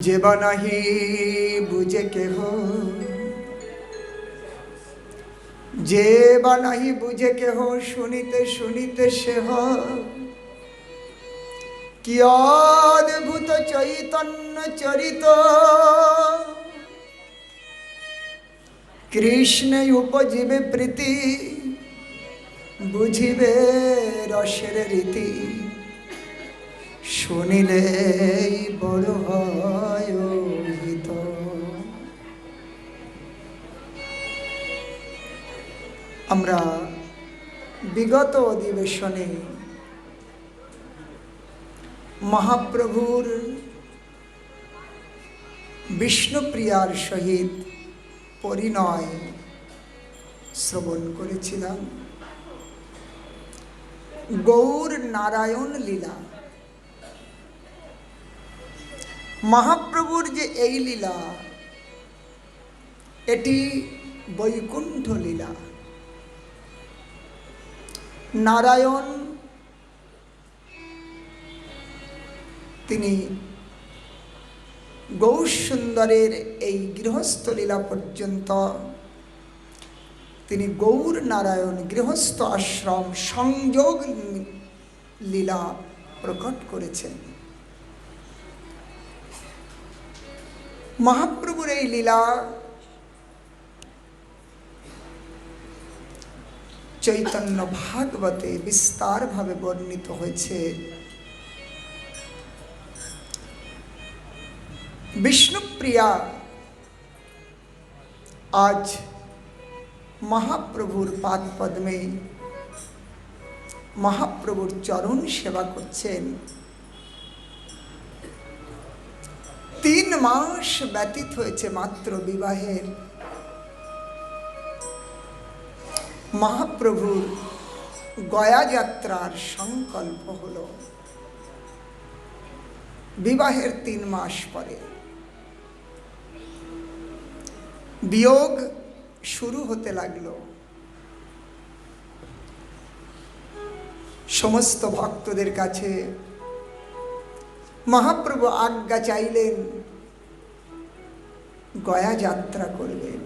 जेबा नहीं बुझे के हो, जेबा नहीं बुझे के हो, শুনিতে শুনিতে সে কি অদ্ভুত চৈতন্য চরিত। কৃষ্ণে উপজীবে প্রীতি, বুঝিবে রসের রীতি। শুনিলেই বড় হয় হিত। আমরা বিগত অধিবেশনে মহাপ্রভুর বিষ্ণুপ্রিয়ার সহিত পরিণয় শ্রবণ করেছিলাম। গৌর নারায়ণ লীলা, মহাপ্রভুর যে এই লীলা, এটি বৈকুণ্ঠ লীলা। নারায়ণ তিনি গৌরসুন্দরের এই গৃহস্থ লীলা পর্যন্ত তিনি গৌর নারায়ণ গৃহস্থ আশ্রম সংযোগ লীলা প্রকট করেছেন। মহাপ্রভুর এই লীলা চৈতন্য ভাগবতে বিস্তারভাবে বর্ণিত হয়েছে। বিষ্ণুপ্রিয়া আজ মহাপ্রভুর পাদ পদ্মে মহাপ্রভুর চরণ সেবা করছেন। 3 মাস ব্যতীত হয়েছে মাত্র বিবাহের। মহাপ্রভুর গয়া যাত্রার সংকল্প হল বিবাহের 3 মাস পরে। বিয়োগ শুরু হতে লাগলো। সমস্ত ভক্তদের কাছে মহাপ্রভু আজ্ঞা চাইলেন, গয়া যাত্রা করবেন।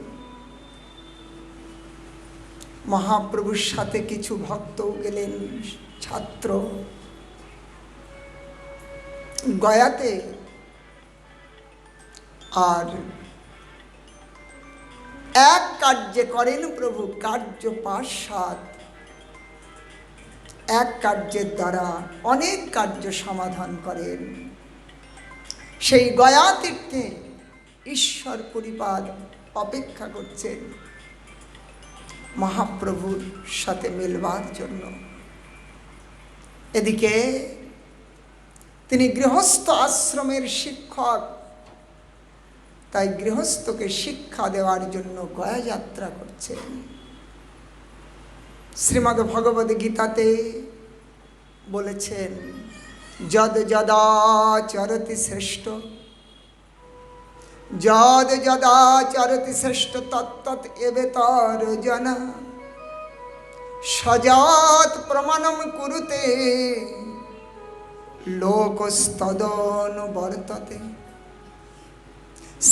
মহাপ্রভুর সাথে কিছু ভক্তও গেলেন, ছাত্র। গয়াতে আর এক কার্যে করেন প্রভু কার্য 5-7। এক কার্যের দ্বারা অনেক কার্য সমাধান করেন। সেই গয়া তীর্থে ঈশ্বর পরিপাদ অপেক্ষা করছেন মহাপ্রভুর সাথে মিলবার জন্য। এদিকে তিনি গৃহস্থ আশ্রমের শিক্ষক, তাই গৃহস্থকে শিক্ষা দেওয়ার জন্য গয়া যাত্রা করছেন। শ্রীমদ্ ভগবদ গীতাতে বলেছেন, যদ যদা চরতি শ্রেষ্ঠ, যদ যদা চরতি শ্রেষ্ঠ তত্তৎ এবেতর জনা সজাত প্রমাণম কুরুতে লোকস্তদনুবর্ততে।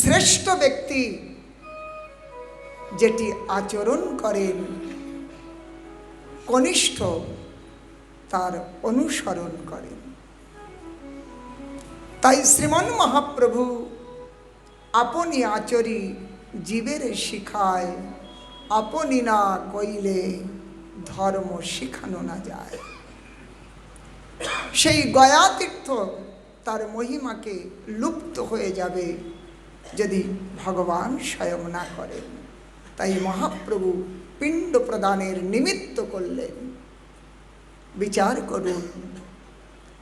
শ্রেষ্ঠ ব্যক্তি যেটি আচরণ করেন, কনিষ্ঠ তার অনুসরণ করেন। তাই শ্রীমন মহাপ্রভু আপনি আচরি জীবের শিখায়, আপনি না কইলে ধর্ম শিখানো না যায়। সেই গয়া তীর্থ তার মহিমাকে লুপ্ত হয়ে যাবে যদি ভগবান স্বয়ং না করেন। তাই মহাপ্রভু পিণ্ড প্রদানের নিমিত্ত করলেন। বিচার করুন,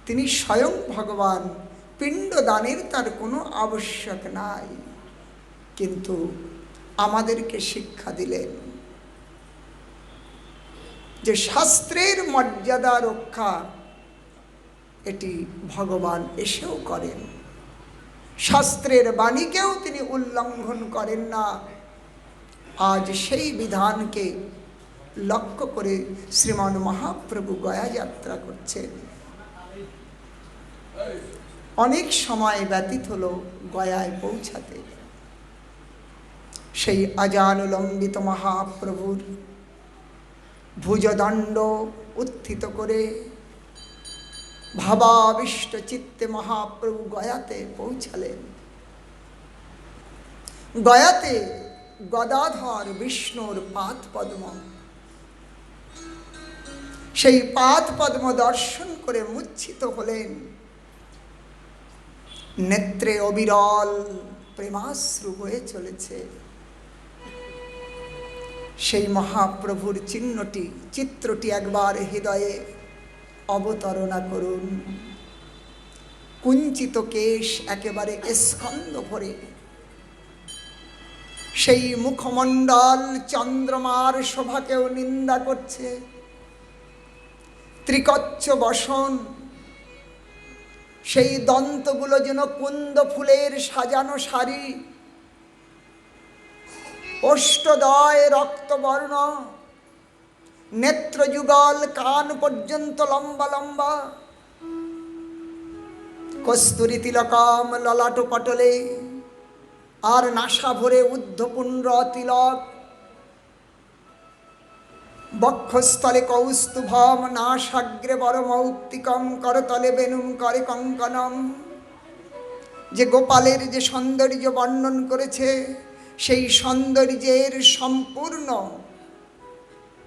তিনি স্বয়ং ভগবান, পিণ্ডদানের তার কোনো আবশ্যক নাই, কিন্তু আমাদেরকে শিক্ষা দিলেন যে শাস্ত্রের মর্যাদা রক্ষা এটি ভগবান এসেও করেন। শাস্ত্রের বাণীকেও তিনি উল্লঙ্ঘন করেন না। আজ সেই বিধানকে লক্ষ্য করে শ্রীমান মহাপ্রভু গয়া যাত্রা করছেন। অনেক সময় ব্যতীত হলো গয়ায় পৌঁছাতে। সেই আজানুলম্বিত মহাপ্রভুর ভুজদণ্ড উত্থিত করে ভাবাবিষ্ট চিত্তে মহাপ্রভু গয়াতে পৌঁছালেন। গয়াতে গদাধর বিষ্ণুর পাদ পদ্ম, সেই পাদ পদ্ম দর্শন করে মূর্ছিত হলেন। নেত্রে অবিরল প্রেমাশ্রু বয়ে চলেছে। সেই মহাপ্রভুর চিত্রটি একবার হৃদয়ে অবতারণা করুন। কুঞ্চিত কেশ একেবারে স্কন্ধ ভরে, সেই মুখমণ্ডল চন্দ্রমার শোভাকেও নিন্দা করছে। ত্রিকচ্ছ বসন, সেই দন্তগুলো যেন কুন্দ ফুলের সাজানো শাড়ি। ওষ্ঠদয় রক্তবর্ণ, নেত্রযুগল কান পর্যন্ত লম্বা লম্বা। কস্তুরী তিলকম ললাট পটলে, আর নাসা ভরে ঊর্ধ্বপুণ্ড তিলক। বক্ষস্থলে কৌস্তুভম, নাসাগ্রে বরমৌক্তিকম, করতলে বেনুম করে কঙ্কনম। যে গোপালের যে সৌন্দর্য বর্ণন করেছে, সেই সৌন্দর্যের সম্পূর্ণ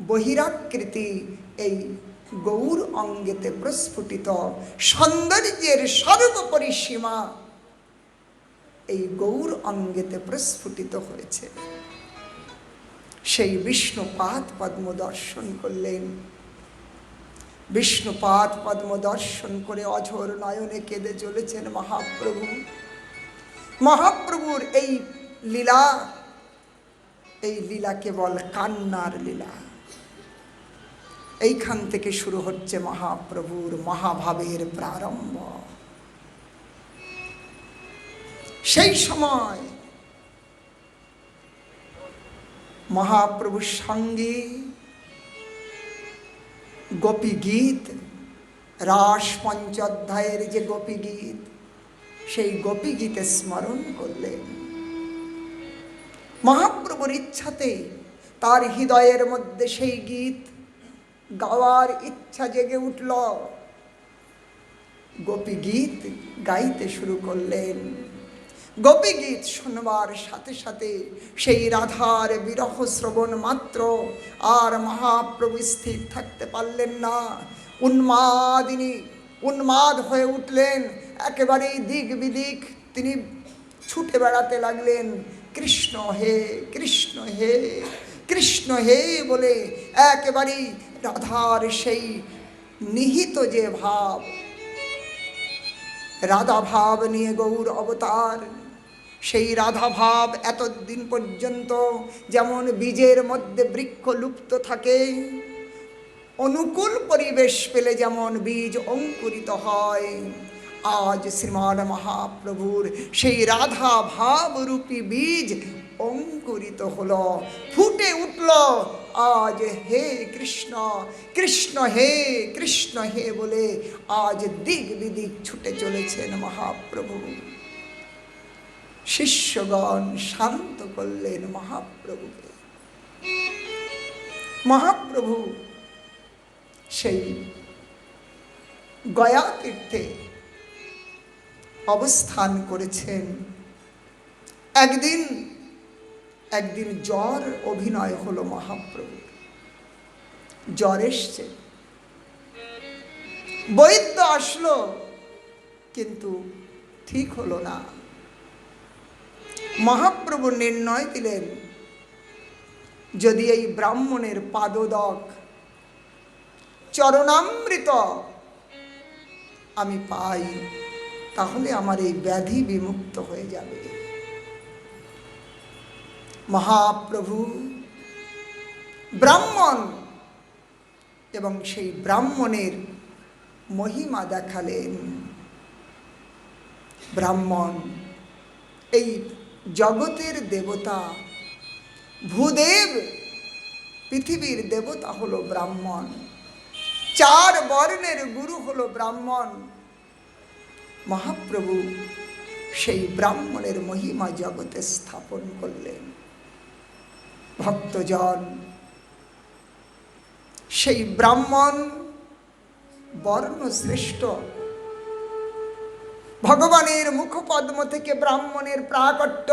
বহিরাকৃতি এই গৌর অঙ্গেতে প্রস্ফুটিত। সৌন্দর্যের সর্বোপরি সীমা এই গৌর অঙ্গেতে প্রস্ফুটিত হয়েছে। সেই বিষ্ণুপাদ পদ্ম দর্শন করলেন। বিষ্ণুপাদ পদ্ম দর্শন করে অঝোর নয়নে কেঁদে চলেছেন মহাপ্রভু। মহাপ্রভুর এই লীলা, এই লীলা কেবল কান্নার লীলা। এইখান থেকে শুরু হচ্ছে মহাপ্রভুর মহাভাবের প্রারম্ভ। সেই সময় মহাপ্রভুর সঙ্গে গোপী গীত, রাস পঞ্চোধ্যায়ের যে গোপী গীত, সেই গোপী গীতে স্মরণ করলেন। মহাপ্রভুর ইচ্ছাতে তার হৃদয়ের মধ্যে সেই গীত গাওয়ার ইচ্ছা জেগে উঠল। গোপী গীত গাইতে শুরু করলেন। গোপী গীত শুনবার সাথে সাথে সেই রাধার বিরহ শ্রবণ মাত্র আর মহাপ্রভু স্থির থাকতে পারলেন না। উন্মাদ হয়ে উঠলেন। একেবারেই দিক বিদিক তিনি ছুটে বেড়াতে লাগলেন। কৃষ্ণ হে, কৃষ্ণ হে, কৃষ্ণ হে বলে একেবারেই রাধার সেই নিহিত যে ভাব, রাধা ভাব নিয়ে গৌর অবতার। সেই রাধা ভাব এতদিন পর্যন্ত যেমন বীজের মধ্যে বৃক্ষ লুপ্ত থাকে, অনুকূল পরিবেশ পেলে যেমন বীজ অঙ্কুরিত হয়, আজ শ্রীমান মহাপ্রভুর সেই রাধা ভাবরূপী বীজ অঙ্কুরিত হলো, ফুটে উঠল। আজ হে কৃষ্ণ, কৃষ্ণ হে, কৃষ্ণ হে বলে আজ দিক বিদিক ছুটে চলেছেন মহাপ্রভু। শিষ্যগণ শান্ত করলেন মহাপ্রভুকে। মহাপ্রভু সেই গয়া তীর্থে অবস্থান করেছেন। একদিন জ্বর অভিনয় হলো মহাপ্রভু। জ্বর এসছে, বৈদ্য আসলো, কিন্তু ঠিক হলো না। মহাপ্রভু নির্ণয় দিলেন, যদি এই ব্রাহ্মণের পাদোদক চরণামৃত আমি পাই, তাহলে আমার এই ব্যাধি বিমুক্ত হয়ে যাবে। মহাপ্রভু ব্রাহ্মণ এবং সেই ব্রাহ্মণের মহিমা দেখালেন। ব্রাহ্মণ এই জগতের দেবতা, ভূদেব পৃথিবীর দেবতা হলো ব্রাহ্মণ। 4 বর্ণের গুরু হলো ব্রাহ্মণ। মহাপ্রভু সেই ব্রাহ্মণের মহিমা জগতে স্থাপন করলেন। ভক্তজন সেই ব্রাহ্মণ বর্ণশ্রেষ্ঠ, ভগবানের মুখপদ্ম থেকে ব্রাহ্মণের প্রাকট্য।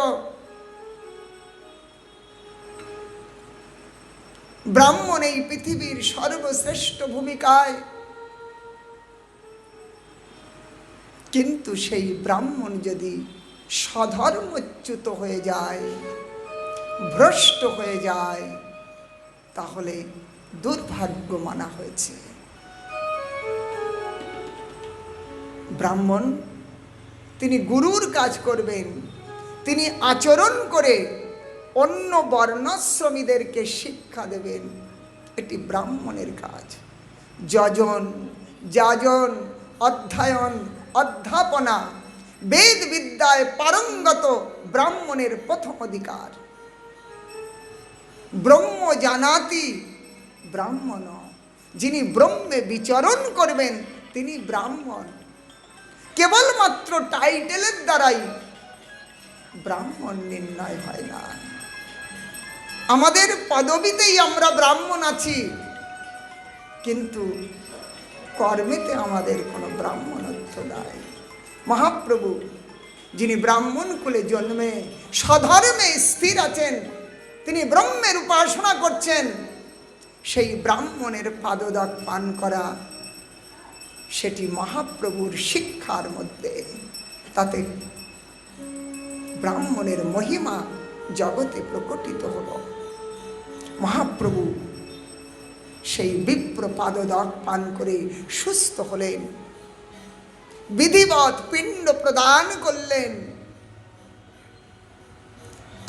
ব্রাহ্মণ এই পৃথিবীর সর্বশ্রেষ্ঠ ভূমিকায়, কিন্তু সেই ব্রাহ্মণ যদি স্বধর্মচ্যুত হয়ে যায়, ভ্রষ্ট হয়ে যায়, তাহলে দুর্ভাগ্য মানা হয়েছে। ব্রাহ্মণ তিনি গুরুর কাজ করবেন, তিনি আচরণ করে অন্য বর্ণাশ্রমীদেরকে শিক্ষা দেবেন, এটি ব্রাহ্মণের কাজ। যজন, যাজন, অধ্যয়ন, অধ্যাপনা, বেদ বিদ্যায় পারঙ্গত ব্রাহ্মণের প্রথম অধিকার। ব্রহ্ম জানাতি ব্রাহ্মণ, যিনি ব্রহ্মে বিচরণ করবেন তিনি ব্রাহ্মণ। কেবলমাত্র টাইটেলের দ্বারাই ব্রাহ্মণ নির্ণয় হয় না। আমাদের পদবিতেই আমরা ব্রাহ্মণ আছি, কিন্তু কর্মেতে আমাদের কোনো ব্রাহ্মণত্ব নাই। মহাপ্রভু যিনি ব্রাহ্মণ কুলে জন্মে স্বধর্মে স্থির আছেন, তিনি ব্রহ্মের উপাসনা করছেন, সেই ব্রাহ্মণের পাদদাগ পান করা সেটি মহাপ্রভুর শিক্ষার মধ্যে। তাতে ব্রাহ্মণের মহিমা জগতে প্রকটিত হল। মহাপ্রভু সেই বিপ্র পাদদাগ পান করে সুস্থ হলেন, বিধিবৎ পিণ্ড প্রদান করলেন।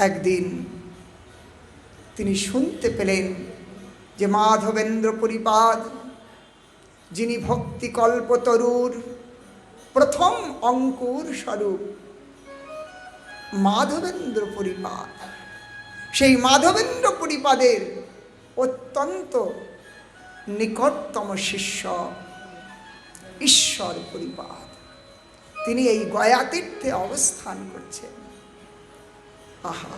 একদিন তিনি শুনতে পেলেন যে মাধবেন্দ্র পরিপাদ, যিনি ভক্তি কল্পতরুর প্রথম অঙ্কুর স্বরূপ, মাধবেন্দ্র পরিপাদ, সেই মাধবেন্দ্র পরিপাদের অত্যন্ত নিকটতম শিষ্য ঈশ্বর পরিপাদ, তিনি এই গয়া তীর্থে অবস্থান করছেন। আহা,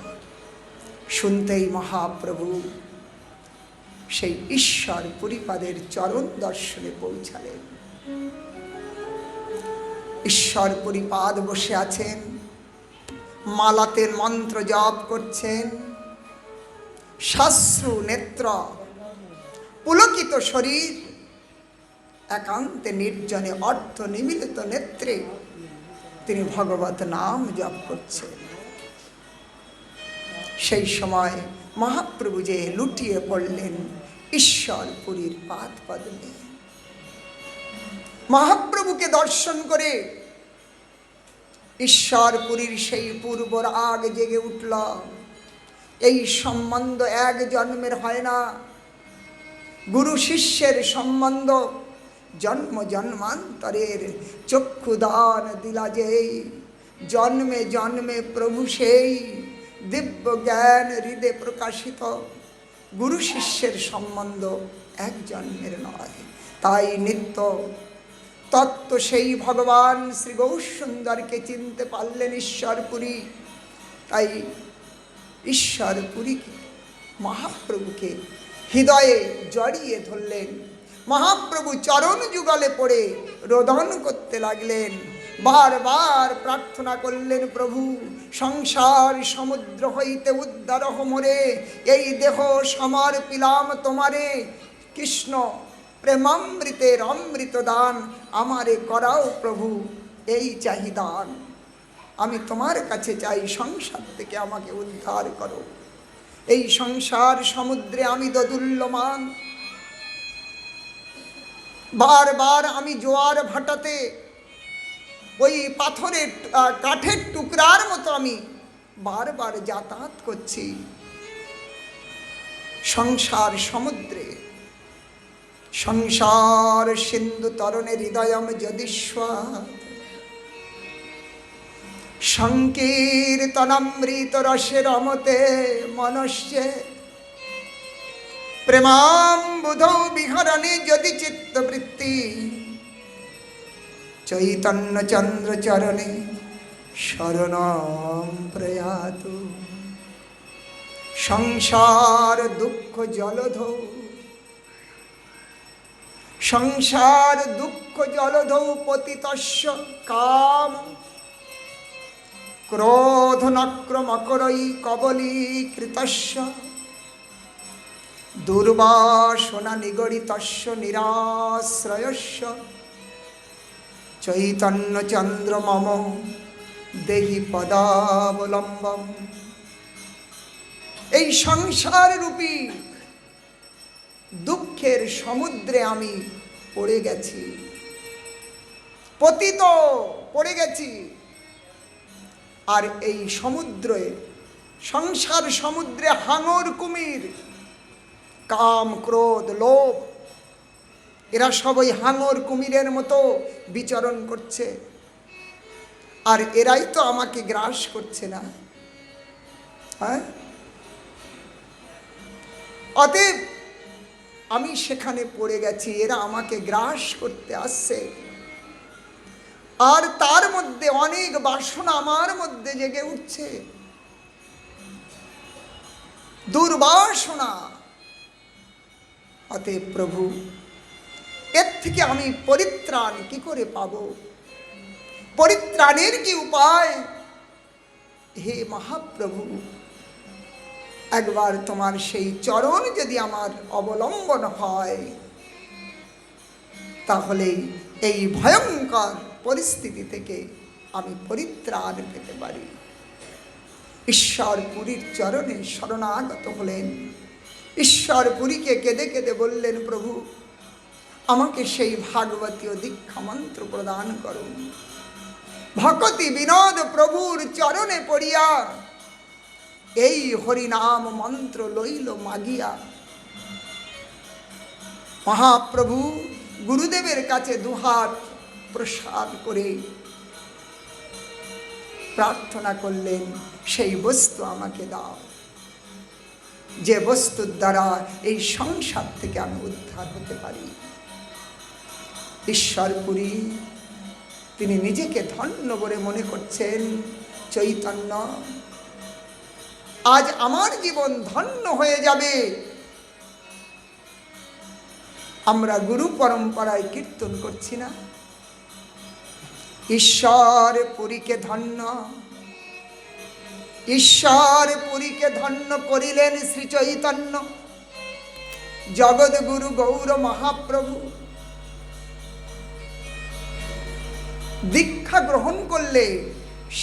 শুনতেই মহাপ্রভু সেই ঈশ্বর পরিপাদের চরণ দর্শনে পৌঁছালেন। ঈশ্বর পরিপাদ বসে আছেন, মালাতের মন্ত্র জপ করছেন, শাশ্রু নেত্র, পুলকিত শরীর, একান্তে নির্জনে অর্থ নিমিলিত নেত্রে তিনি ভগবত নাম জপ করছেন। সেই সময় মহাপ্রভু যে লুটিয়ে পড়লেন ঈশ্বরপুরীর পাদ পদ্মে। মহাপ্রভুকে দর্শন করে ঈশ্বরপুরীর সেই পূর্ব রাগ জেগে উঠল। এই সম্বন্ধ এক জন্মের হয় না, গুরু শিষ্যের সম্বন্ধ জন্ম জন্মান্তরের। চক্ষুদান দিলা যেই, জন্মে জন্মে প্রভু সেই, দিব্য জ্ঞান হৃদে প্রকাশিত। গুরু শিষ্যের সম্বন্ধ এক জন্মের নয়, তাই নিত্য তত্ত্ব সেই ভগবান শ্রী গৌরসুন্দরকে চিনতে পারলেন ঈশ্বরপুরী। তাই ঈশ্বরপুরীকে, মহাপ্রভুকে হৃদয়ে জড়িয়ে ধরলেন। মহাপ্রভু চরণ যুগলে পড়ে রোদন করতে লাগলেন, বারবার প্রার্থনা করলেন, প্রভু সংসার সমুদ্র হইতে উদ্ধার মোরে, এই দেহ সমর্পিলাম তোমারে। কৃষ্ণ প্রেমামৃতের অমৃত দান আমারে করাও প্রভু, এই চাহিদান। আমি তোমার কাছে চাই, সংসার থেকে আমাকে উদ্ধার করো। এই সংসার সমুদ্রে আমি দোদুল্যমান, বারবার আমি জোয়ার ভাটাতে ওই পাথরের কাঠের টুকরার মতো আমি বারবার যাতায়াত করছি। সংসার সমুদ্রে, সংসার সিন্ধু তরণে হৃদয়ম যদিস্বাদ, সংকীর্তনামৃত রসে রমতে মনস্যে, প্রেমাম্বুধৌ বিহরণে যদি চিত্তবৃত্তি, চৈতন্য চন্দ্র চরণে শরণম প্রয়াতু। সংসার দুঃখ জলধৌ, সংসার দুঃখ জলধৌ পতিতস্য কাম ক্রোধ নক্রমকরৈ কবলীকৃতস্য দুর্বাসনা নিগড়িতস্য নিরাশ্রয়স্য চৈতন্য চন্দ্র মম দেহি পদাবলম্বম। এই সংসার রূপী দুঃখের সমুদ্রে আমি পড়ে গেছি, পতিত পড়ে গেছি। আর এই সমুদ্রে, সংসার সমুদ্রে হাঙর কুমির, কাম ক্রোধ লোভ, এরা সবাই হাঙর কুমিরের মতো বিচরণ করছে। আর এরাই তো আমাকে গ্রাস করছে না। হ্যাঁ, অতএব আমি সেখানে পড়ে গেছি, এরা আমাকে গ্রাস করতে আসছে। আর তার মধ্যে অনেক বাসনা আমার মধ্যে জেগে উঠছে, দুর্বাসনা। অতএব প্রভু, এর থেকে আমি পরিত্রাণ কি করে পাব? পরিত্রাণের কি উপায়? হে মহাপ্রভু, একবার তোমার সেই চরণ যদি আমার অবলম্বন হয়, তাহলে এই ভয়ঙ্কর পরিস্থিতি থেকে আমি পরিত্রাণ পেতে পারি। ঈশ্বরপুরীর চরণে শরণাগত হলেন। ঈশ্বরপুরীকে কেঁদে কেঁদে বললেন, প্রভু আমাকে সেই ভাগবতীয় দীক্ষা মন্ত্র প্রদান করুন। ভকতি বিনোদ প্রভুর চরণে পড়িয়া এই হরিনাম মন্ত্র লইল মাগিয়া। মহাপ্রভু গুরুদেবের কাছে দুহাত প্রসাদ করে প্রার্থনা করলেন, সেই বস্তু আমাকে দাও, যে বস্তুর দ্বারা এই সংসার থেকে আমি উদ্ধার হতে পারি। ঈশ্বরপুরী তিনি নিজেকে ধন্য বলে মনে করছেন। চৈতন্য, আজ আমার জীবন ধন্য হয়ে যাবে। আমরা গুরু পরম্পরায় কীর্তন করছি না, ঈশ্বর পুরীকে ধন্য, ঈশ্বর পুরীকে ধন্য করিলেন শ্রী চৈতন্য জগৎগুরু গৌর মহাপ্রভু। দীক্ষা গ্রহণ করলে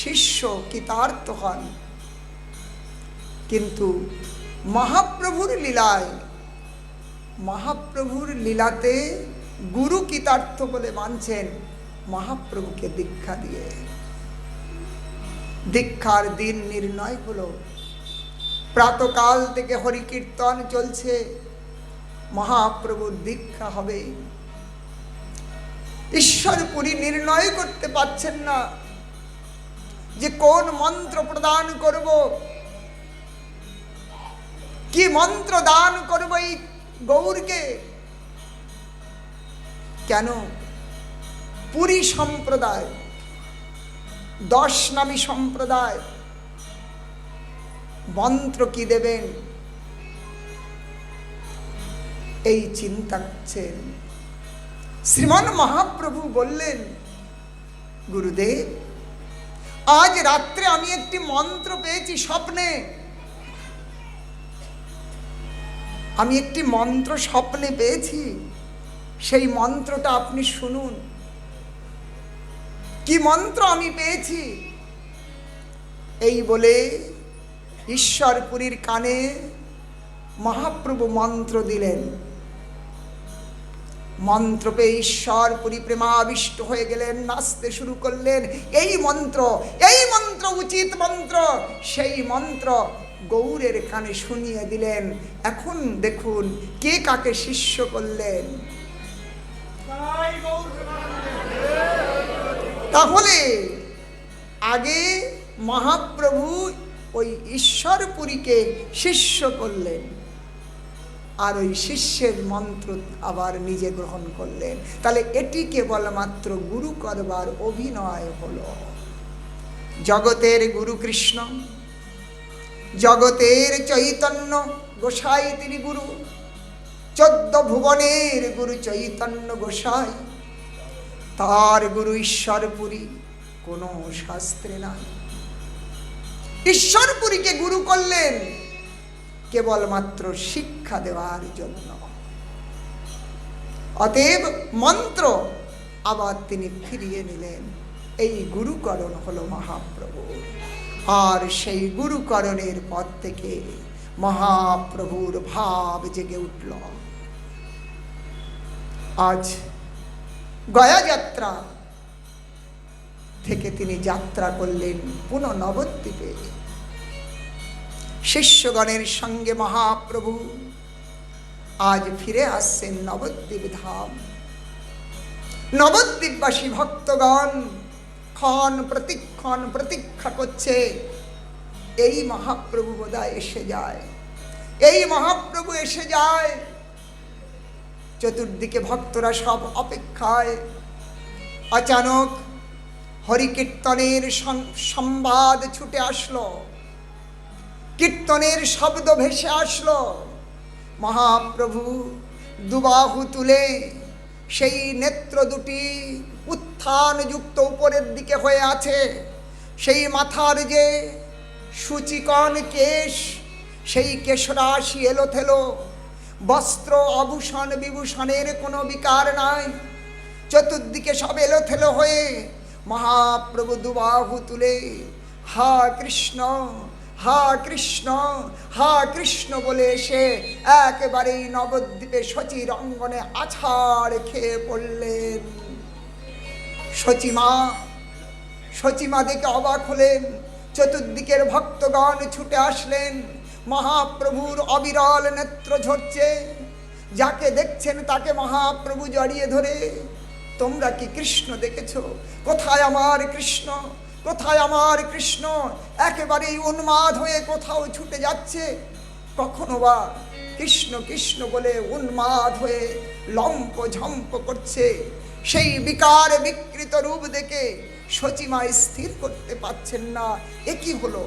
শিষ্য কৃতার্থ হন, কিন্তু মহাপ্রভুর লীলায়, মহাপ্রভুর লীলাতে গুরু কৃতার্থ বলে মানছেন মহাপ্রভুকে দীক্ষা দিয়ে। দীক্ষার দিন নির্ণয় হলো, প্রাতকাল থেকে হরিকীর্তন চলছে, মহাপ্রভুর দীক্ষা হবে। ঈশ্বরপুরী নির্ণয় করতে পারছেন না যে কোন মন্ত্র প্রদান করব, কি মন্ত্র দান করব এই গৌরকে। কেন? পুরী সম্প্রদায়, 10 নামী সম্প্রদায়, মন্ত্র কি দেবেন এই চিন্তা করছেন। শ্রীমান মহাপ্রভু বললেন, গুরুদেব আজ রাত্রে আমি একটি মন্ত্র পেয়েছি স্বপ্নে, আমি একটি মন্ত্র স্বপ্নে পেয়েছি, সেই মন্ত্রটা আপনি শুনুন। কি মন্ত্র আমি পেয়েছি? এই বলে ঈশ্বরপুরীর কানে মহাপ্রভু মন্ত্র দিলেন। মন্ত্র পেয়ে ঈশ্বরপুরী প্রেমাবিষ্ট হয়ে গেলেন, নাচতে শুরু করলেন। এই মন্ত্র, এই মন্ত্র উচিত মন্ত্র। সেই মন্ত্র গৌরের কানে শুনিয়ে দিলেন। এখন দেখুন কে কাকে শিষ্য করলেন। তাহলে আগে মহাপ্রভু ওই ঈশ্বরপুরীকে শিষ্য করলেন, আর ওই শিষ্যের মন্ত্র আবার নিজে গ্রহণ করলেন। তাহলে এটি কেবলমাত্র গুরু করবার অভিনয় হলো। জগতের গুরু কৃষ্ণ, জগতের চৈতন্য গোসাই তিনি গুরু, 14 ভুবনের গুরু চৈতন্য গোসাই, তার গুরু ঈশ্বরপুরী কোনো শাস্ত্রে নাই। ঈশ্বরপুরীকে গুরু করলেন কেবলমাত্র শিক্ষা দেওয়ার জন্য। অতএব মন্ত্র আবার তিনি ফিরিয়ে নিলেন। এই গুরুকরণ হলো মহাপ্রভু। আর সেই গুরুকরণের পর থেকে মহাপ্রভুর ভাব জেগে উঠল। আজ গয়া যাত্রা থেকে তিনি যাত্রা করলেন পুনঃ নবদ্বীপে। শিষ্যগণের সঙ্গে মহাপ্রভু আজ ফিরে আসছেন নবদ্বীপ ধাম। নবদ্বীপবাসী ভক্তগণ ক্ষণ প্রতিক্ষণ প্রতীক্ষা করছে, এই মহাপ্রভু বোধহয় এসে যায়, এই মহাপ্রভু এসে যায়। চতুর্দিকে ভক্তরা সব অপেক্ষায়। অচানক হরিকীর্তনের সংবাদ ছুটে আসলো, কীর্তনের শব্দ ভেসে আসলো। মহাপ্রভু দুবাহু তুলে, সেই নেত্র দুটি উত্থানযুক্ত উপরের দিকে হয়ে আছে, সেই মাথার যে সুচিকণ কেশ, সেই কেশরাশি এলোথেলো, বস্ত্র আভূষণ বিভূষণের কোনো বিকার নাই, চতুর্দিকে সব এলোথেলো হয়ে মহাপ্রভু দুবাহু তুলে হা কৃষ্ণ, হা কৃষ্ণ, হা কৃষ্ণ বলে এসে একেবারেই নবদ্বীপে শচীর অঙ্গনে আছাড় খেয়ে পড়লেন। শচীমা দেখে অবাক হলেন। চতুর্দিকের ভক্তগণ ছুটে আসলেন। মহাপ্রভুর অবিরল নেত্র ঝরছে, যাকে দেখছেন তাকে মহাপ্রভু জড়িয়ে ধরে, তোমরা কি কৃষ্ণ দেখেছ? কোথায় আমার কৃষ্ণ, কোথায় আমার কৃষ্ণ? একেবারেই উন্মাদ হয়ে কোথাও ছুটে যাচ্ছে। কখনো বা কৃষ্ণ কৃষ্ণ বলে উন্মাদ হয়ে লম্প ঝম্প করছে। সেই বিকার বিকৃত রূপ দেখে শচীমা স্থির করতে পারছেন না, এ কি হলো,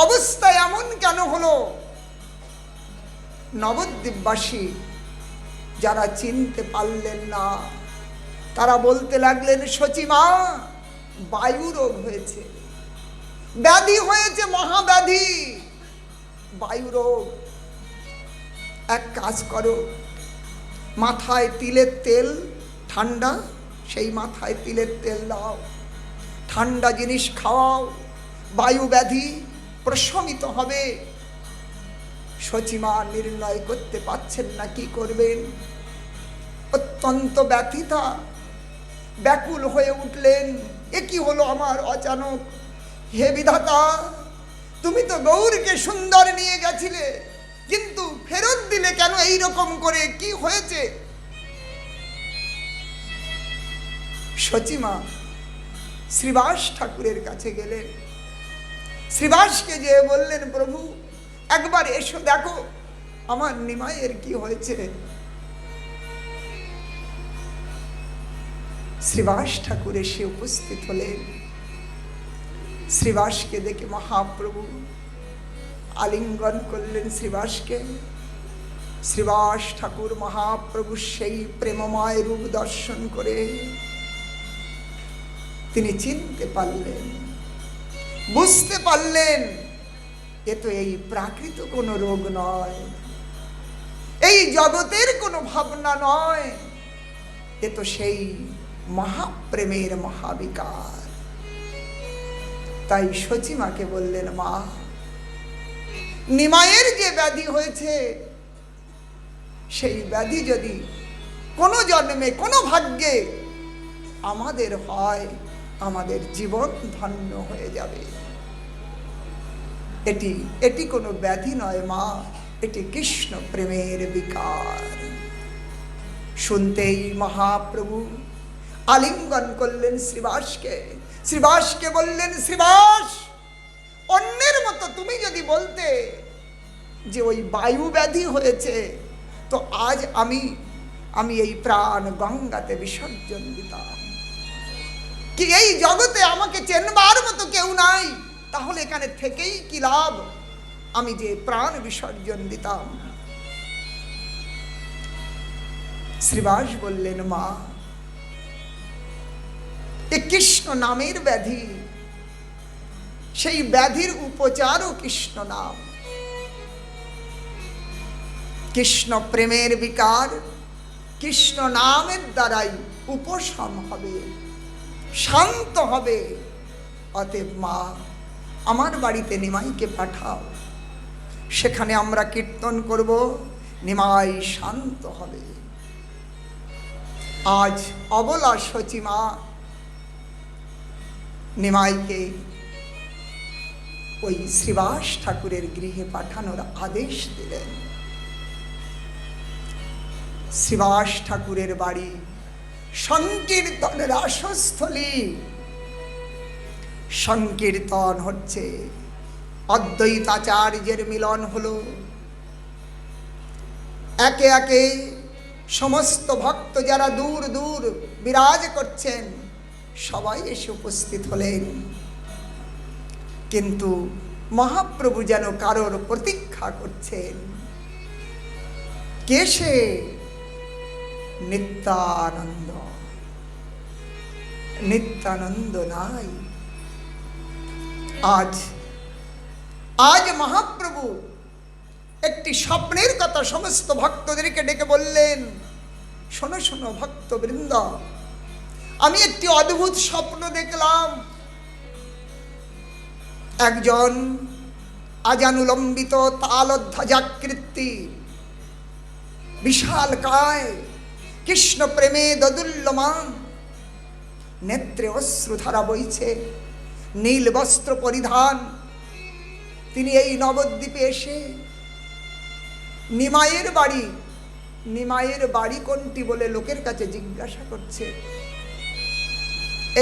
অবস্থা এমন কেন হলো? নবদ্বীপবাসী যারা চিনতে পারলেন না, তারা বলতে লাগলেন, শচীমা বায়ু রোগ হয়েছে, ব্যাধি হয়েছে, মহাব্যাধি, বায়ু রোগ। এক কাজ করো, মাথায় তিলের তেল ঠান্ডা, সেই মাথায় তিলের তেল দাও, ঠান্ডা জিনিস খাওয়াও, বায়ু ব্যাধি প্রশমিত হবে। শচীমা নির্ণয় করতে পারছেন না কি করবেন। অত্যন্ত ব্যথিতা, ব্যাকুল হয়ে উঠলেন, এ কি হলো আমার অচানক? হে বিধাতা, তুমি তো গৌরকে সুন্দর নিয়ে গেছিলে, কিন্তু ফেরত দিলে কেন এই রকম করে? কি হয়েছে? শচীমা শ্রীবাস ঠাকুরের কাছে গেলেন। শ্রীবাসকে যে বললেন, প্রভু একবার এসো, দেখো আমার নিমাইয়ের কি হয়েছে। শ্রীবাস ঠাকুর এসে উপস্থিত হলেন। শ্রীবাসকে দেখে মহাপ্রভু আলিঙ্গন করলেন শ্রীবাসকে। শ্রীবাস ঠাকুর মহাপ্রভু সেই প্রেমময় রূপ দর্শন করে তিনি চিনতে পারলেন, বুঝতে পারলেন, এ তো এই প্রাকৃত কোনো রোগ নয়, এই জগতের কোনো ভাবনা নয়, এ তো সেই মহাপ্রেমের মহাবিকার। তাই শচীমাকে বললেন, মা, নিমাইয়ের যে ব্যাধি হয়েছে, সেই ব্যাধি যদি কোনো জন্মে কোনো ভাগ্যে আমাদের হয়, আমাদের জীবন ধন্য হয়ে যাবে। এটি কোনো ব্যাধি নয় মা, এটি কৃষ্ণ প্রেমের বিকার। শুনতেই মহাপ্রভু আলিঙ্গন করলেন শ্রীবাসকে। শ্রীবাসকে বললেন, শ্রীবাস, অন্যের মতো তুমি যদি বলতে যে ওই বায়ু ব্যাধি হয়েছে, তো আজ আমি এই প্রাণ গঙ্গাতে বিসর্জন দিতাম। কি এই জগতে আমাকে চেনবার মতো কেউ নাই, তাহলে এখানে থেকেই কি লাভ? আমি যে প্রাণ বিসর্জন দিতাম। শ্রীবাস বললেন, মা, এ কৃষ্ণ নামের ব্যাধি, সেই ব্যাধির উপচারও কৃষ্ণ নাম। কৃষ্ণ প্রেমের বিকার কৃষ্ণ নামের দ্বারাই উপশম হবে, শান্ত হবে। অতএব মা, আমার বাড়িতে নিমাইকে পাঠাও, সেখানে আমরা কীর্তন করব, নিমাই শান্ত হবে। আজ অবলা সচিমা নিমাইকে ওই শ্রীবাস ঠাকুরের গৃহে পাঠানোর আদেশ দিলেন। শ্রীবাস ঠাকুরের বাড়ি সংকীর্তনের আশস্থলী। সংকীর্তন হচ্ছে, অদ্বৈতাচার্যের মিলন হলো। একে একে সমস্ত ভক্ত যারা দূর দূর বিরাজ করছেন সবাই এসে উপস্থিত হলেন। কিন্তু মহাপ্রভু যেন কারোর প্রতীক্ষা করছেন। কে সে? নিত্যানন্দ। নিত্যানন্দ নাই। আজ মহাপ্রভু একটি স্বপ্নের কথা সমস্ত ভক্তদেরকে ডেকে বললেন, শোনো শোনো ভক্তবৃন্দ, আমি একটি অদ্ভুত স্বপ্ন দেখলাম। একজন আজানুলম্বিত তালধ্বজাকৃতি বিশাল কায়, কৃষ্ণ প্রেমে দোদুল্যমান, নেত্রে অশ্রুধারা বইছে, নীল বস্ত্র পরিধান। তিনি এই নবদ্বীপে এসে নিমাইয়ের বাড়ি কোনটি বলে লোকের কাছে জিজ্ঞাসা করছে।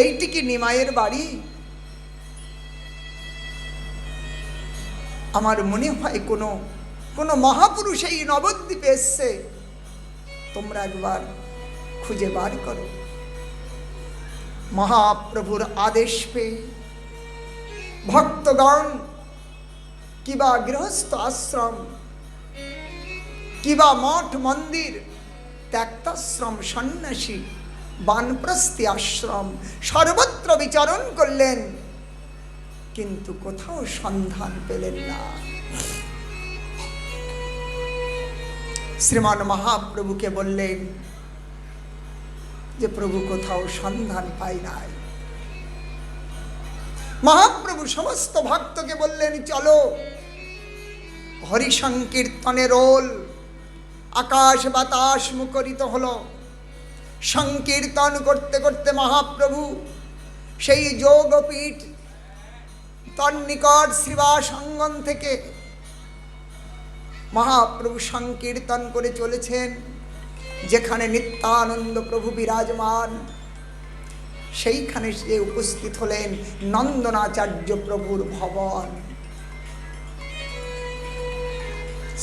এইটি কি নিমাইয়ের বাড়ি? আমার মনে হয় কোনো মহাপুরুষ এই নবদ্বীপে এসছে, তোমরা একবার খুঁজে বার করো। মহাপ্রভুর আদেশ পেয়ে ভক্তগণ কিবা গৃহস্থ আশ্রম, কিবা মঠ মন্দির, ত্যাক্তাশ্রম, সন্ন্যাসী, বানপ্রস্থি আশ্রম সর্বত্র বিচরণ করলেন, কিন্তু কোথাও সন্ধান পেলেন না। শ্রীমান মহাপ্রভুকে বললেন যে প্রভু কোথাও সন্ধান পাই নাই। মহাপ্রভু সমস্ত ভক্তকে বললেন, চলো। হরি সংকীর্তনের রোল, আকাশ বাতাস মুখরিত হলো। সংকীর্তন করতে করতে মহাপ্রভু সেই যোগপীঠ তন্নিকট শ্রীবাস অঙ্গন থেকে মহাপ্রভু সংকীর্তন করে চলেছেন। যেখানে নিত্যানন্দ প্রভু বিরাজমান, সেইখানে সে উপস্থিত হলেন নন্দনাচার্য প্রভুর ভবন।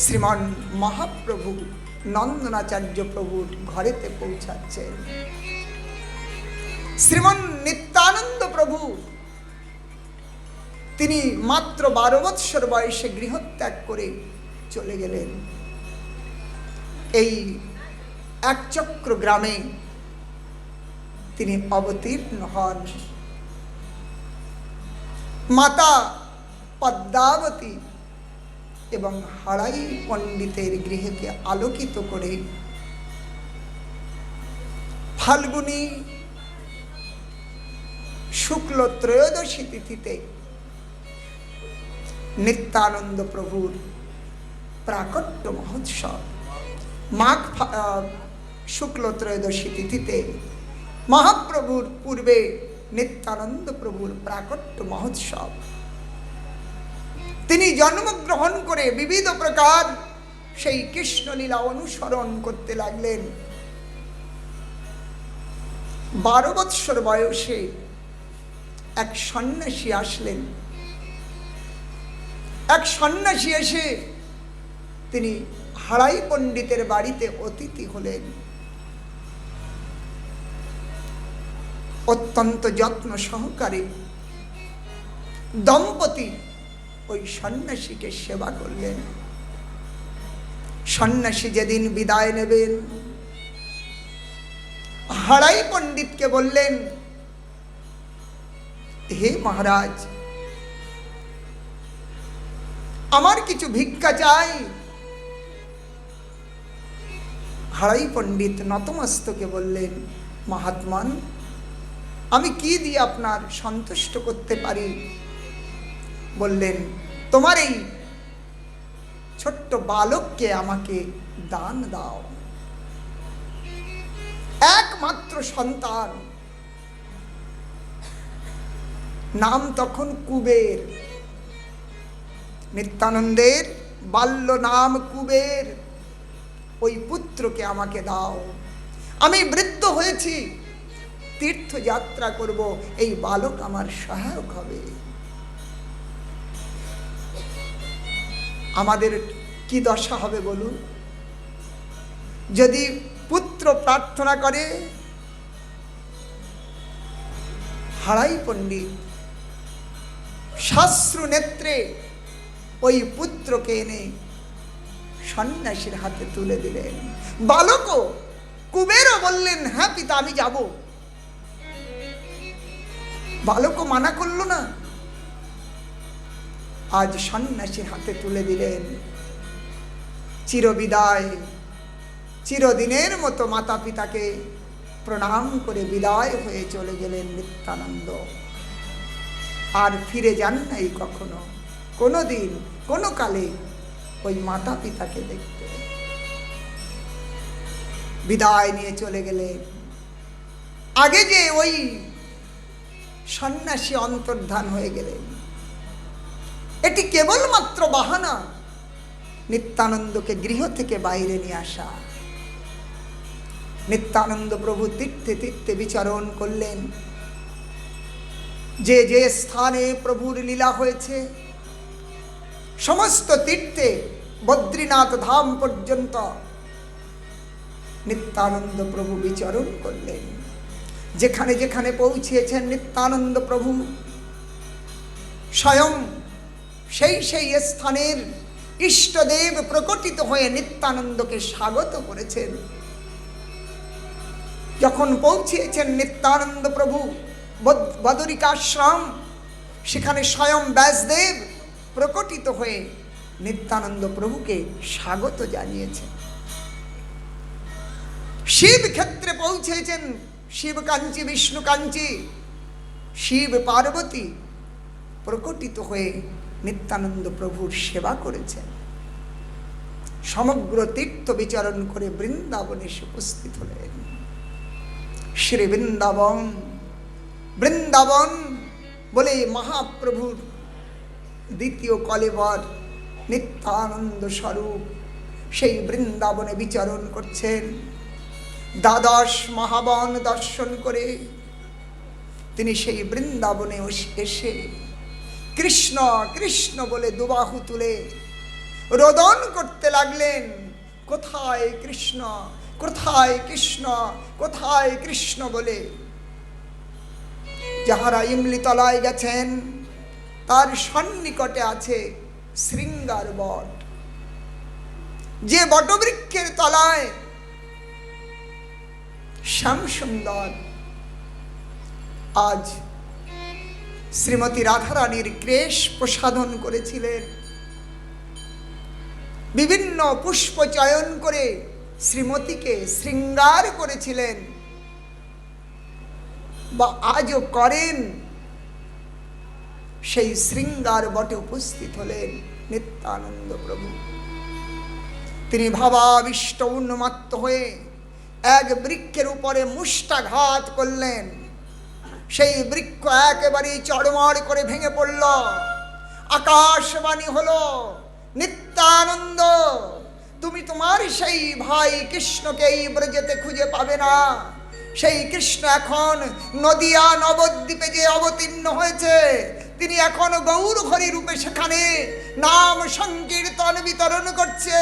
শ্রীমান মহাপ্রভু নন্দনাচার্য প্রভুর ঘরেতে পৌঁছাচ্ছেন। শ্রীমান নিত্যানন্দ প্রভু তিনি মাত্র 12 বৎসর বয়সে গৃহত্যাগ করে চলে গেলেন। এই একচক্র গ্রামে তিনি অবতীর্ণ হন। মাতা পদ্মাবতী এবং হারাই পণ্ডিতের গৃহকে আলোকিত করে ফাল্গুনী শুক্ল ত্রয়োদশী তিথিতে নিত্যানন্দ প্রভুর প্রাকট্য মহোৎসব, মাঘ শুক্ল ত্রয়োদশী তিথিতে মহাপ্রভুর পূর্বে নিত্যানন্দ প্রভুর প্রাকট্য মহোৎসব। তিনি জন্মগ্রহণ করে বিবিধ প্রকার সেই কৃষ্ণলীলা অনুসরণ করতে লাগলেন। 12 বৎসর বয়সে এক সন্ন্যাসী আসলেন। এক সন্ন্যাসী এসে তিনি হারাই পণ্ডিতের বাড়িতে অতিথি হলেন। অত্যন্ত যত্ন সহকারে দম্পতি ওই সন্ন্যাসীকে সেবা করলেন। সন্ন্যাসী যেদিন বিদায় নেবেন, হারাই পণ্ডিতকে বললেন, হে মহারাজ, আমার কিছু ভিক্ষা চাই। হারাই পণ্ডিত নতমস্তকে বললেন, মহাত্মান, আমি কি দিয়ে আপনার সন্তুষ্ট করতে পারি? বললেন, তোমার এই ছোট্ট বালককে আমাকে দান দাও। একমাত্র সন্তান, নাম তখন কুবের। নিত্যানন্দের বাল্য নাম কুবের। ওই পুত্রকে আমাকে দাও। আমি বৃদ্ধ হয়েছি, তীর্থযাত্রা করব, এই বালক আমার সহায়ক হবে। আমাদের কি দশা হবে বলুন? যদি পুত্র প্রার্থনা করে, হারাই পণ্ডিত সাশ্রু নেত্রে ওই পুত্রকে এনে সন্ন্যাসীর হাতে তুলে দিলেন। বালকও, কুবেরও বললেন, হ্যাঁ পিতা, আমি যাব। বালকও মানা করল না। আজ সন্ন্যাসীর হাতে তুলে দিলেন। চিরবিদায়, চিরদিনের মতো মাতা পিতাকে প্রণাম করে বিদায় হয়ে চলে গেলেন নিত্যানন্দ। আর ফিরে যান নাই কখনো, কোনো দিন, কোনো কালে ওই মাতা পিতাকে দেখতে। বিদায় নিয়ে চলে গেলেন। আগে যে ওই সন্ন্যাসী অন্তর্ধান হয়ে গেলেন, এটি কেবলমাত্র বাহানা নিত্যানন্দকে গৃহ থেকে বাইরে নিয়ে আসা। নিত্যানন্দ প্রভু তীর্থে তীর্থে বিচরণ করলেন। যে যে স্থানে প্রভুর লীলা হয়েছে, সমস্ত তীর্থে বদ্রীনাথ ধাম পর্যন্ত নিত্যানন্দ প্রভু বিচরণ করলেন। যেখানে যেখানে পৌঁছেছেন নিত্যানন্দ প্রভু স্বয়ং সেই সেই স্থানের ইষ্টদেব প্রকটিত হয়ে নিত্যানন্দকে স্বাগত করেছেন। যখন পৌঁছেছেন নিত্যানন্দ প্রভু বদরিকাশ্রম, সেখানে স্বয়ং ব্যাসদেব প্রকটিত হয়ে নিত্যানন্দ প্রভুকে স্বাগত জানিয়েছেন। শিব ক্ষেত্রে পৌঁছেছেন, শিব কাঞ্চি, বিষ্ণু কাঞ্চি, শিব পার্বতী প্রকটিত হয়ে নিত্যানন্দ প্রভুর সেবা করেছেন। সমগ্র তীর্থ বিচরণ করে বৃন্দাবনে উপস্থিত হলেন। শ্রী বৃন্দাবন, বৃন্দাবন বলে মহাপ্রভুর দ্বিতীয় কলেবর নিত্যানন্দ স্বরূপ সেই বৃন্দাবনে বিচরণ করছেন। দ্বাদশ মহাবন দর্শন করে তিনি সেই বৃন্দাবনে এসে কৃষ্ণ কৃষ্ণ বলে দুবাহু তুলে রোদন করতে লাগলেন, কোথায় কৃষ্ণ, কোথায় কৃষ্ণ, কোথায় কৃষ্ণ বলে। যাহারা ইমলিতলায় গেছেন, তার সন্নিকটে আছে শৃঙ্গার বট। যে বটবৃক্ষের তলায় শ্যামসুন্দর আজ শ্রীমতী রাধারানীর ক্রেশ প্রসাধন করেছিলেন, বিভিন্ন পুষ্প চয়ন করে শ্রীমতীকে শৃঙ্গার করেছিলেন বা আজও করেন, সেই শৃঙ্গার বটে উপস্থিত হলেন নিত্যানন্দ প্রভু। তিনি ভাবাবিষ্ট উন্মত্ত হয়ে এক বৃক্ষের উপরে মুষ্টাঘাত করলেন। সেই বৃক্ষ একেবারে চড়মড় করে ভেঙে পড়ল। আকাশবাণী হলো, নিত্যানন্দ, তুমি তোমার সেই ভাই কৃষ্ণকে এই ব্রজেতে খুঁজে পাবে না। সেই কৃষ্ণ এখন নদিয়া নবদ্বীপে যে অবতীর্ণ হয়েছে, তিনি এখন গৌর হরি রূপে সেখানে নাম সংকীর্তন বিতরণ করছে,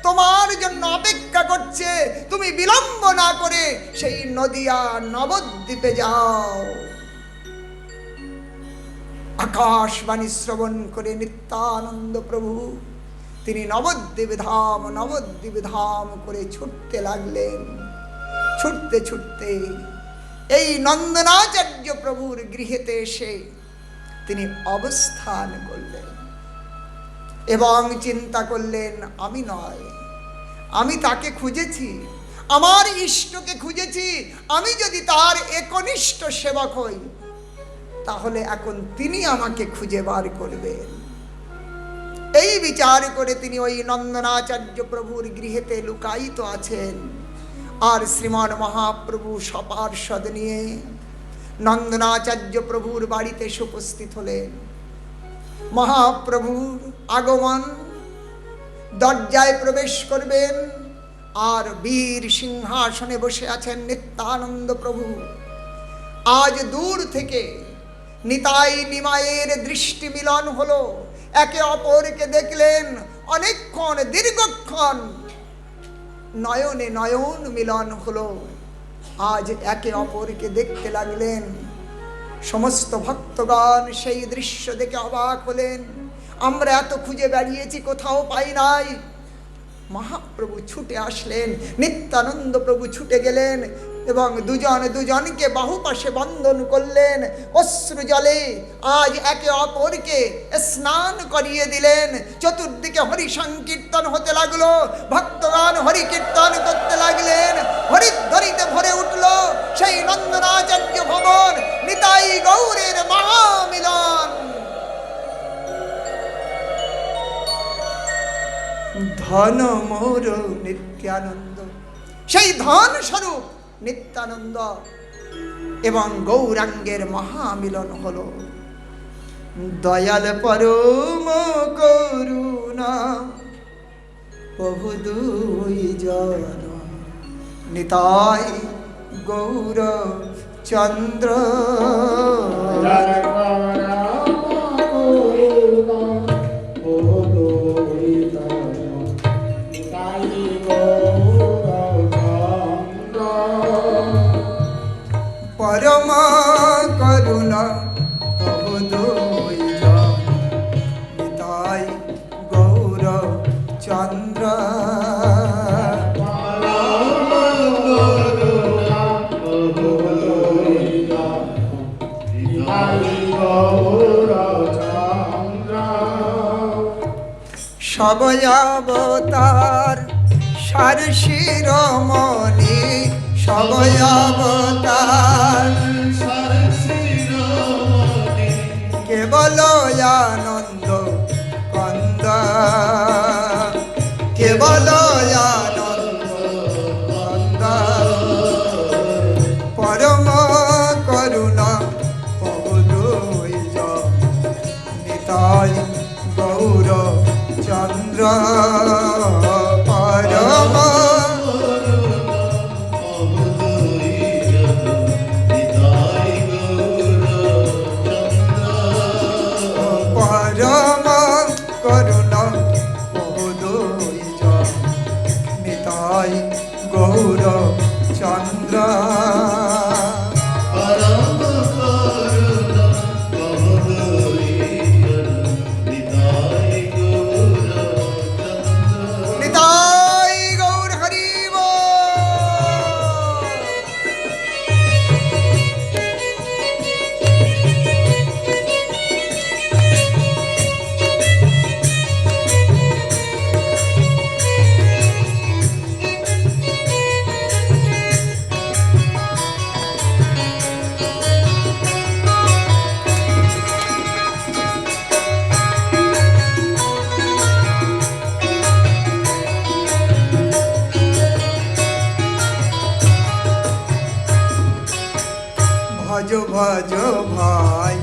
তোমার জন্য অপেক্ষা করছে। তুমি বিলম্ব না করে সেই নদিয়া নবদ্বীপে যাও। আকাশবাণী শ্রবণ করে নিত্যানন্দ প্রভু তিনি নবদ্বীপ ধাম করে ছুটতে লাগলেন। ছুটতে ছুটতে এই নন্দনাচার্য প্রভুর গৃহেতে এসে তিনি অবস্থান করলেন এবং চিন্তা করলেন, আমি নয়, আমি তাকে খুঁজেছি, আমার ইষ্টকে খুঁজেছি। আমি যদি তার একনিষ্ঠ সেবক হই তাহলে এখন তিনি আমাকে খুঁজে বার করবেন। এই বিচার করে তিনি ওই নন্দনাচার্য প্রভুর গৃহেতে লুকায়িত আছেন। আর শ্রীমান মহাপ্রভু সপার্ষদ নিয়ে নন্দনাচার্য প্রভুর বাড়িতে উপস্থিত হলেন। মহাপ্রভুর আগমন, দরজায় প্রবেশ করবেন আর বীর সিংহাসনে বসে আছেন নিত্যানন্দ প্রভু। আজ দূর থেকে নিতাই নিমায়ের দৃষ্টি মিলন হলো, একে অপরকে দেখলেন। অনেকক্ষণ, দীর্ঘক্ষণ নয়নে নয়ন মিলন হলো। আজ একে অপরকে দেখতে লাগলেন। সমস্ত ভক্তগণ সেই দৃশ্য দেখে অবাক হলেন। আমরা এত খুঁজে বেড়িয়েছি, কোথাও পাই নাই। মহাপ্রভু ছুটে আসলেন, নিত্যানন্দ প্রভু ছুটে গেলেন এবং দুজনকে বাহুপাশে বন্ধন করলেন। অশ্রু জলে আজ একে অপরকে স্নান করিয়ে দিলেন। চতুর্দিকে হরি সংকীর্তন হতে লাগলো, ভক্তগণ হরি কীর্তন করতে লাগলেন। হরিধ্বনিতে ভরে উঠল সেই নন্দনাচার্য ভবন। নিতাই গৌরের মহামিলন। ধন মোর নিত্যানন্দ, সেই ধন স্বরূপ নিত্যানন্দ এবং গৌরাঙ্গের মহামিলন হলো। দয়াল পরম করুণা বহু দুই জন, নিতাই গৌর চন্দ্র। পরম করুণা বহু দুই জন, নিতাই গৌর চন্দ্র। সবই অবতার সার শিরোমণি, সবই অবতার কেবল আনন্দ কন্দ, কেবল আনন্দ কন্দ। পরম করুণা বহু দুই জন, নিতাই গৌর চন্দ্র। পরম পরম করুণা বহু দুই জন, নিতাই গৌর চন্দ্র। ভজ ভজ ভাই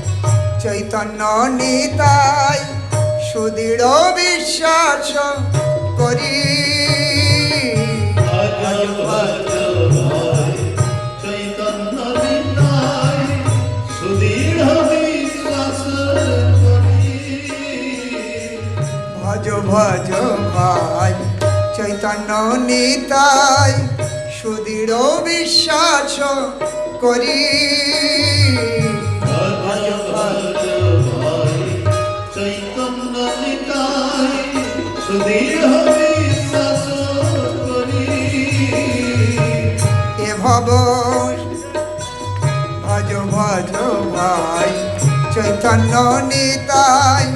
চৈতন্য নিতাই, সুদৃঢ় বিশ্বাস করি। ভজ ভজ ভাই চৈতন্য নিতাই সুদৃঢ় বিশ্বাস করি ভজ ভজ ভাই চৈতন্য নিতাই সুদৃঢ় বিশ্বাস করি এ ভব ভজ ভজ ভাই চৈতন্য নিতাই